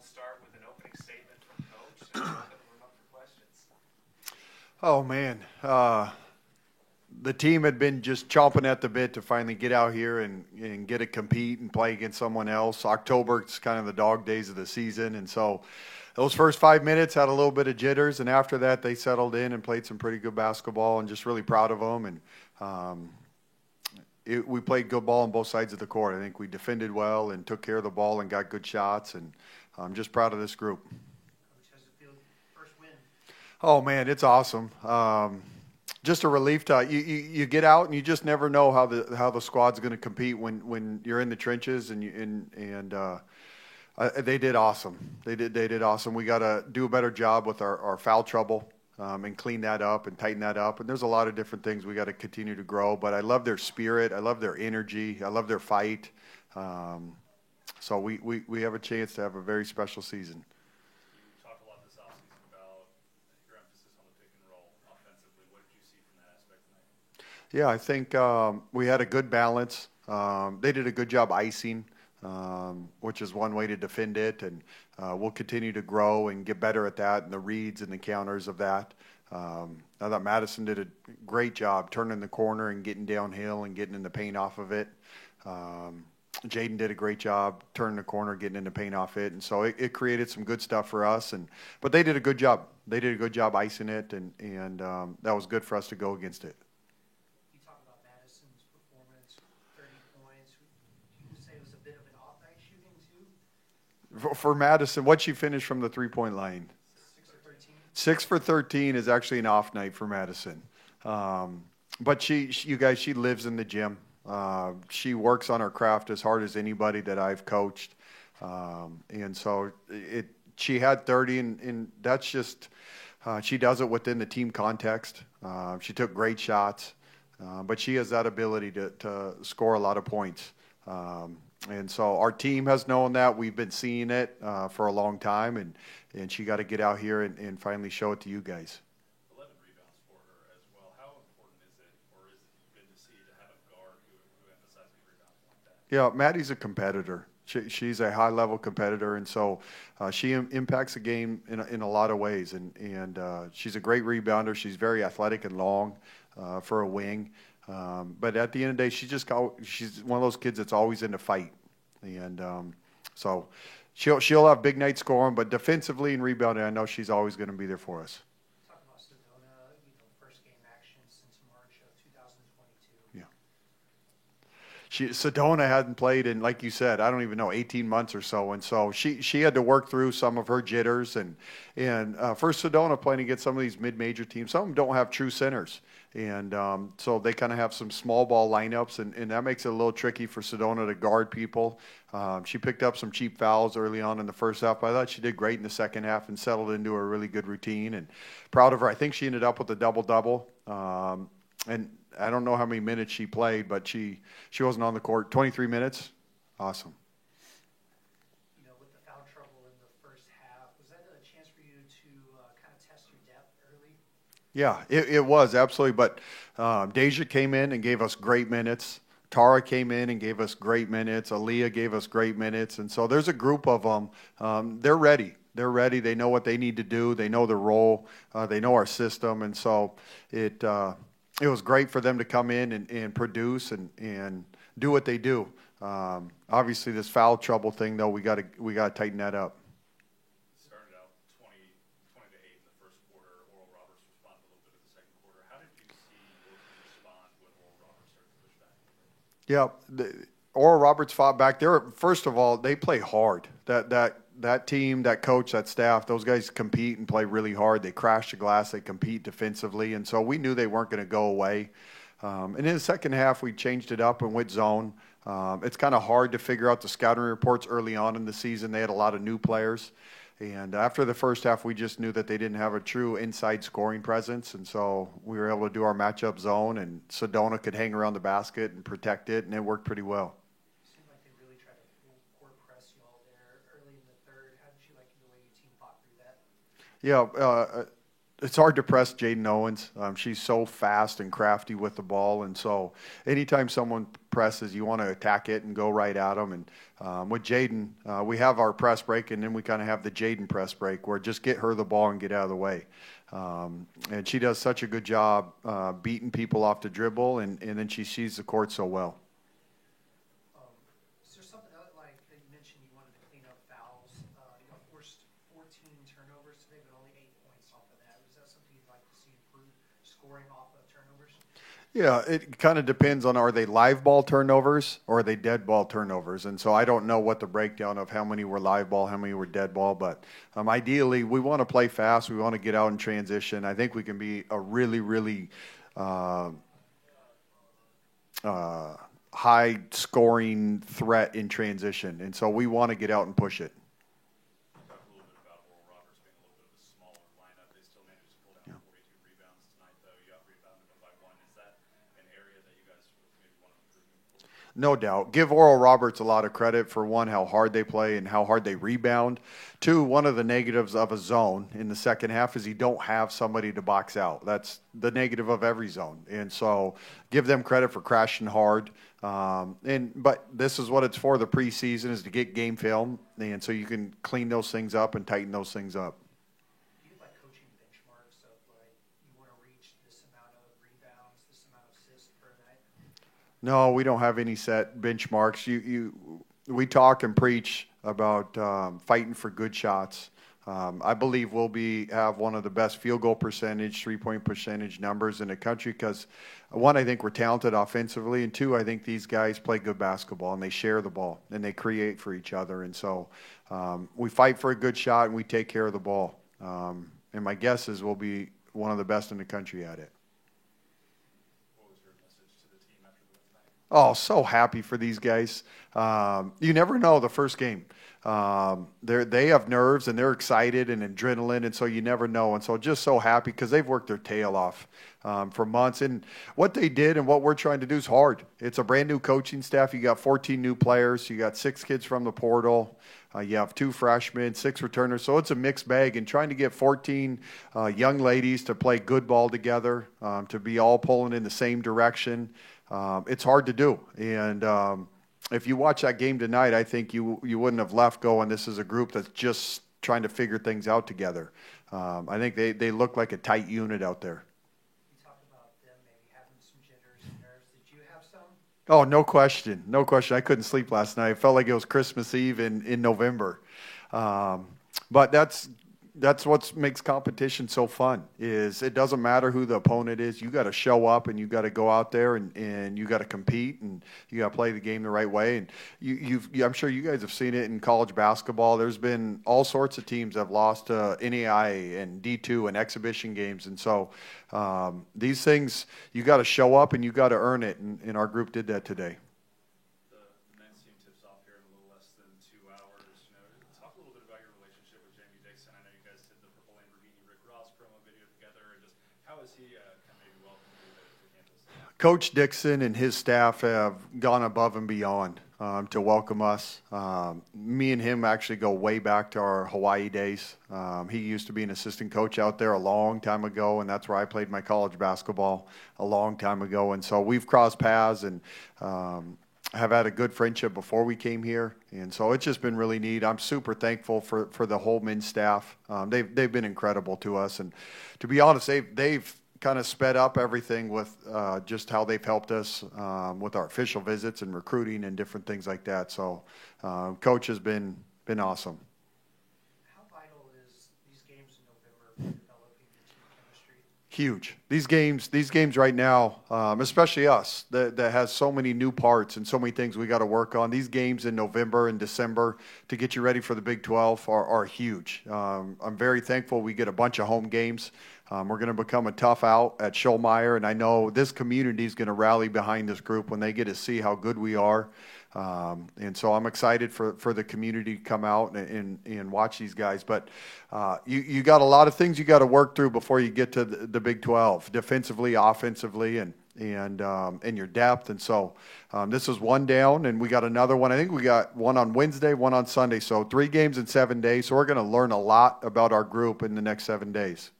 start with an opening statement from Coach, and open the room up for questions. Oh, man. The team had been just chomping at the bit to finally get out here and get to compete and play against someone else. October is kind of the dog days of the season, and so those first 5 minutes had a little bit of jitters, and after that they settled in and played some pretty good basketball, and just really proud of them. And we played good ball on both sides of the court. I think we defended well and took care of the ball and got good shots, and I'm just proud of this group. Coach, how's it feel? First win. Oh, man, it's awesome. Just a relief to you get out and you just never know how the squad's going to compete when you're in the trenches and they did awesome. They did awesome. We got to do a better job with our foul trouble and clean that up and tighten that up. And there's a lot of different things we got to continue to grow. But I love their spirit. I love their energy. I love their fight. So we have a chance to have a very special season. Yeah, I think we had a good balance. They did a good job icing, which is one way to defend it, and we'll continue to grow and get better at that and the reads and the counters of that. I thought Madison did a great job turning the corner and getting downhill and getting in the paint off of it. Jaden did a great job turning the corner, getting in the paint off it, and so it created some good stuff for us. But they did a good job. They did a good job icing it, and that was good for us to go against it. For Madison, what'd she finish from the three-point line? 6 for 13. 6 for 13 is actually an off night for Madison. But she lives in the gym. She works on her craft as hard as anybody that I've coached. And so she had 30, and that's just she does it within the team context. She took great shots, but she has that ability to score a lot of points. And so our team has known that. We've been seeing it for a long time, and she got to get out here and finally show it to you guys. 11 rebounds for her as well. How important is it, or is it good to see to have a guard who emphasizes rebounds like that? Yeah, Maddie's a competitor. She's a high-level competitor, and so she impacts the game in a lot of ways. And she's a great rebounder. She's very athletic and long for a wing. But at the end of the day, she's one of those kids that's always in a fight. And so she'll have big night scoring, but defensively and rebounding, I know she's always going to be there for us. Talk about Sedona, first game action since March of 2022. Yeah. Sedona hadn't played in, like you said, I don't even know, 18 months or so. And so she had to work through some of her jitters. And for Sedona playing against some of these mid-major teams, some of them don't have true centers. And so they kind of have some small ball lineups, and that makes it a little tricky for Sedona to guard people. She picked up some cheap fouls early on in the first half, but I thought she did great in the second half and settled into a really good routine. And proud of her. I think she ended up with a double-double. And I don't know how many minutes she played, but she wasn't on the court. 23 minutes. Awesome. With the foul trouble in the first half, was that a chance for you to kind of test your depth early? Yeah, it was, absolutely. But Deja came in and gave us great minutes. Tara came in and gave us great minutes. Aaliyah gave us great minutes. And so there's a group of them. They're ready. They're ready. They know what they need to do. They know their role. They know our system. And so it was great for them to come in and produce and do what they do. Obviously, this foul trouble thing, though, we got to tighten that up. Started out 20 to 8 in the first quarter. Oral Roberts responded a little bit in the second quarter. How did you see your team respond when Oral Roberts started to push back? Yeah, Oral Roberts fought back. First of all, they play hard. That team, that coach, that staff, those guys compete and play really hard. They crash the glass. They compete defensively. And so we knew they weren't going to go away. And in the second half, we changed it up and went zone. It's kind of hard to figure out the scouting reports early on in the season. They had a lot of new players. And after the first half, we just knew that they didn't have a true inside scoring presence. And so we were able to do our matchup zone, and Sedona could hang around the basket and protect it, and it worked pretty well. Yeah, it's hard to press Jaden Owens. She's so fast and crafty with the ball, and so anytime someone presses, you want to attack it and go right at them. And with Jaden, we have our press break, and then we kind of have the Jaden press break, where just get her the ball and get out of the way. And she does such a good job beating people off the dribble, and then she sees the court so well. Is there something like that you mentioned you wanted to clean up fouls? You forced 14 turnovers today, but only 8 points off of that. Is that something you'd like to see improve, scoring off of turnovers? Yeah, it kind of depends on, are they live ball turnovers or are they dead ball turnovers? And so I don't know what the breakdown of how many were live ball, how many were dead ball, but ideally we want to play fast. We want to get out in transition. I think we can be a really, really high scoring threat in transition. And so we want to get out and push it. Talk a little bit about Oral Roberts being a little bit of a smaller lineup. They still managed to pull down 42 rebounds tonight, though. You got rebounded by 1. Is that an area that you guys maybe want to improve? No doubt. Give Oral Roberts a lot of credit for, one, how hard they play and how hard they rebound. Two, one of the negatives of a zone in the second half is you don't have somebody to box out. That's the negative of every zone. And so give them credit for crashing hard. But this is what it's for, the preseason, is to get game film, and so you can clean those things up and tighten those things up. Do you have like coaching benchmarks of like you want to reach this amount of rebounds, this amount of assists per night? No, we don't have any set benchmarks. We talk and preach about fighting for good shots. I believe we'll have one of the best field goal percentage, 3-point percentage numbers in the country because, one, I think we're talented offensively, and two, I think these guys play good basketball and they share the ball and they create for each other. And so we fight for a good shot and we take care of the ball. And my guess is we'll be one of the best in the country at it. What was your message to the team after the win tonight? Oh, so happy for these guys. You never know the first game. They have nerves and they're excited and adrenaline, and so you never know. And so just so happy because they've worked their tail off for months. And what they did and what we're trying to do is hard. It's a brand new coaching staff. You got 14 new players. You got 6 kids from the portal. You have 2 freshmen, 6 returners. So it's a mixed bag. And trying to get 14 young ladies to play good ball together, to be all pulling in the same direction, it's hard to do. And if you watch that game tonight, I think you wouldn't have left going, this is a group that's just trying to figure things out together. I think they look like a tight unit out there. You talked about them maybe having some jitters and nerves. Did you have some? Oh, no question. No question. I couldn't sleep last night. I felt like it was Christmas Eve in November. But that's what makes competition so fun, is it doesn't matter who the opponent is. You got to show up and you got to go out there and you got to compete and you got to play the game the right way. And I'm sure you guys have seen it in college basketball. There's been all sorts of teams that have lost to NAIA and D2 and exhibition games. And so these things, you got to show up and you got to earn it. And our group did that today. The men's team tips off here in a little less than 2 hours. Talk a little bit about your relationship with Jamie Dixon. I know you guys did the Purple Lamborghini Rick Ross promo video together. And just how has he kind of maybe welcomed you to campus? Coach Dixon and his staff have gone above and beyond to welcome us. Me and him actually go way back to our Hawaii days. He used to be an assistant coach out there a long time ago, and that's where I played my college basketball a long time ago. And so we've crossed paths and have had a good friendship before we came here. And so it's just been really neat. I'm super thankful for the whole men's staff. They've been incredible to us. And to be honest, they've kind of sped up everything with just how they've helped us with our official visits and recruiting and different things like that. So Coach has been awesome. How vital is these games in November for developing your team chemistry? Huge. These games right now, especially us, that has so many new parts and so many things we got to work on. These games in November and December to get you ready for the Big 12 are huge. I'm very thankful we get a bunch of home games. We're going to become a tough out at Schollmeyer, and I know this community is going to rally behind this group when they get to see how good we are. And so I'm excited for the community to come out and watch these guys. But you got a lot of things you got to work through before you get to the Big 12, defensively, offensively, and your depth. And so this is one down, and we got another one. I think we got one on Wednesday, one on Sunday. So 3 games in 7 days. So we're going to learn a lot about our group in the next 7 days.